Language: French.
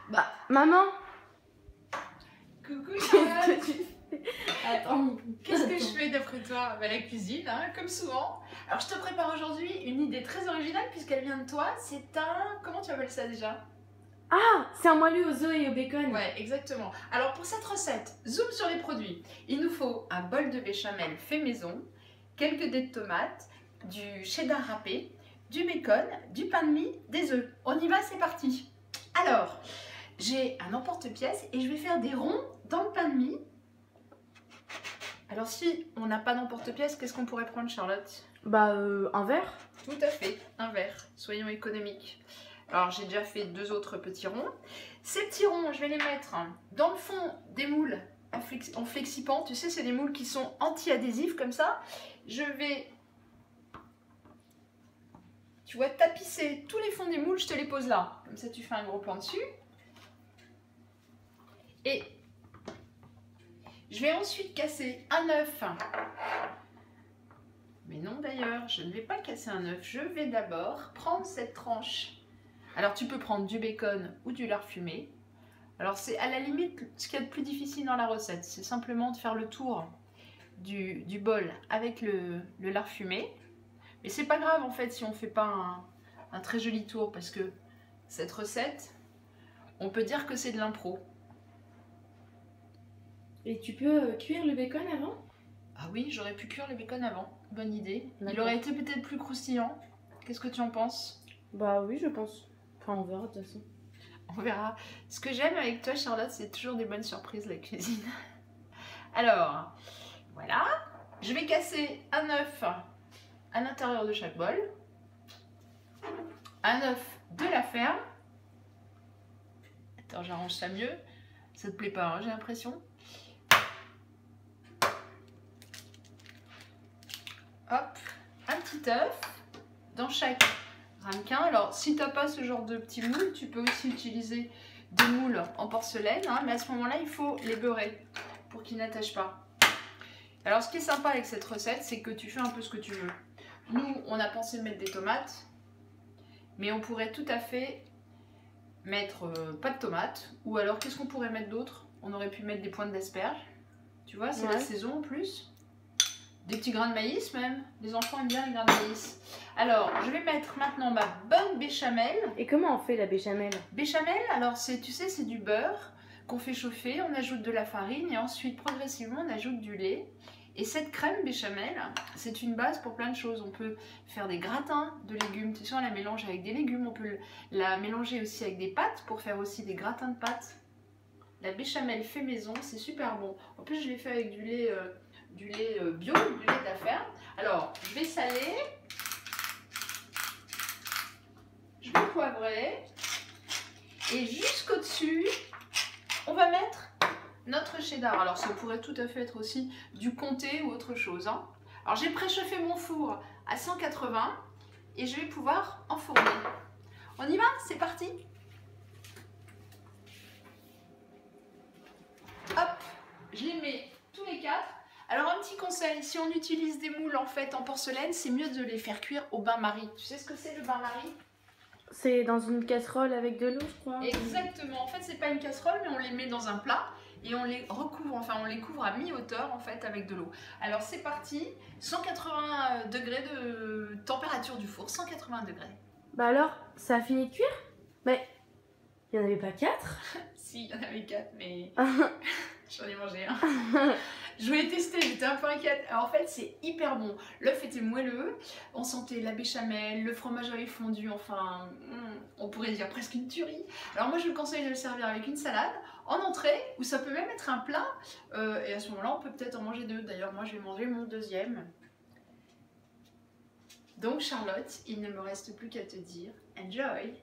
Bah, maman. Coucou Qu'est-ce Charlotte. que tu fais? Attends. Qu'est-ce que je fais d'après toi? Bah, la cuisine, hein, comme souvent. Alors je te prépare aujourd'hui une idée très originale puisqu'elle vient de toi. C'est un... Comment tu appelles ça déjà? Ah, c'est un moelleux aux œufs et au bacon. Ouais, exactement. Alors pour cette recette, zoom sur les produits. Il nous faut un bol de béchamel fait maison, quelques dés de tomates, du cheddar râpé, du bacon, du pain de mie, des œufs. On y va, c'est parti. Alors, j'ai un emporte-pièce et je vais faire des ronds dans le pain de mie. Alors si on n'a pas d'emporte-pièce, qu'est-ce qu'on pourrait prendre, Charlotte? Bah, un verre. Tout à fait, un verre. Soyons économiques. Alors j'ai déjà fait deux autres petits ronds. Ces petits ronds, je vais les mettre dans le fond des moules en flexipant. Tu sais, c'est des moules qui sont anti-adhésifs comme ça. Je vais, tu vois, tapisser tous les fonds des moules, je te les pose là. Comme ça, tu fais un gros plan dessus. Et je vais ensuite casser un œuf. Mais non d'ailleurs, je ne vais pas casser un œuf. Je vais d'abord prendre cette tranche. Alors tu peux prendre du bacon ou du lard fumé. Alors c'est à la limite ce qu'il y a de plus difficile dans la recette. C'est simplement de faire le tour du bol avec le lard fumé. Mais c'est pas grave en fait si on ne fait pas un très joli tour parce que cette recette, on peut dire que c'est de l'impro. Et tu peux cuire le bacon avant? Ah oui, j'aurais pu cuire le bacon avant. Bonne idée. Il D'accord. aurait été peut-être plus croustillant. Qu'est-ce que tu en penses? Bah oui, je pense. Enfin, on verra de toute façon. On verra. Ce que j'aime avec toi, Charlotte, c'est toujours des bonnes surprises, la cuisine. Alors, voilà. Je vais casser un œuf à l'intérieur de chaque bol. Un œuf de la ferme. Attends, j'arrange ça mieux. Ça te plaît pas, hein, j'ai l'impression. Hop, un petit œuf dans chaque ramequin. Alors, si tu n'as pas ce genre de petits moules, tu peux aussi utiliser des moules en porcelaine, hein, mais à ce moment-là, il faut les beurrer pour qu'ils n'attachent pas. Alors, ce qui est sympa avec cette recette, c'est que tu fais un peu ce que tu veux. Nous, on a pensé mettre des tomates, mais on pourrait tout à fait mettre pas de tomates, ou alors, qu'est-ce qu'on pourrait mettre d'autre? On aurait pu mettre des pointes d'asperges. Tu vois, c'est la saison en plus. Des petits grains de maïs même. Les enfants aiment bien les grains de maïs. Alors, je vais mettre maintenant ma bonne béchamel. Et comment on fait la béchamel? Béchamel, alors tu sais, c'est du beurre qu'on fait chauffer, on ajoute de la farine et ensuite progressivement on ajoute du lait. Et cette crème béchamel, c'est une base pour plein de choses. On peut faire des gratins de légumes. Tu sais, on la mélange avec des légumes. On peut la mélanger aussi avec des pâtes pour faire aussi des gratins de pâtes. La béchamel fait maison, c'est super bon. En plus, je l'ai fait avec du lait bio, du lait de la ferme. Alors, je vais saler, je vais poivrer, et jusqu'au-dessus, on va mettre notre cheddar. Alors, ça pourrait tout à fait être aussi du comté ou autre chose, hein. Alors, j'ai préchauffé mon four à 180 et je vais pouvoir enfourner. On y va? C'est parti! Hop, je les mets tous les quatre. Alors un petit conseil, si on utilise des moules en fait en porcelaine, c'est mieux de les faire cuire au bain-marie. Tu sais ce que c'est le bain-marie? C'est dans une casserole avec de l'eau, je crois. Exactement, en fait c'est pas une casserole mais on les met dans un plat et on les recouvre, enfin on les couvre à mi-hauteur en fait avec de l'eau. Alors c'est parti, 180 degrés de température du four, 180 degrés. Bah alors, ça a fini de cuire? Mais il n'y en avait pas 4? Si, il y en avait 4 mais j'en ai mangé un. Je voulais tester, j'étais un peu inquiète. Alors en fait, c'est hyper bon. L'œuf était moelleux, on sentait la béchamel, le fromage avait fondu, enfin, on pourrait dire presque une tuerie. Alors moi, je vous conseille de le servir avec une salade, en entrée, ou ça peut même être un plat. Et à ce moment-là, on peut peut-être en manger deux. D'ailleurs, moi, je vais manger mon deuxième. Donc Charlotte, il ne me reste plus qu'à te dire, enjoy!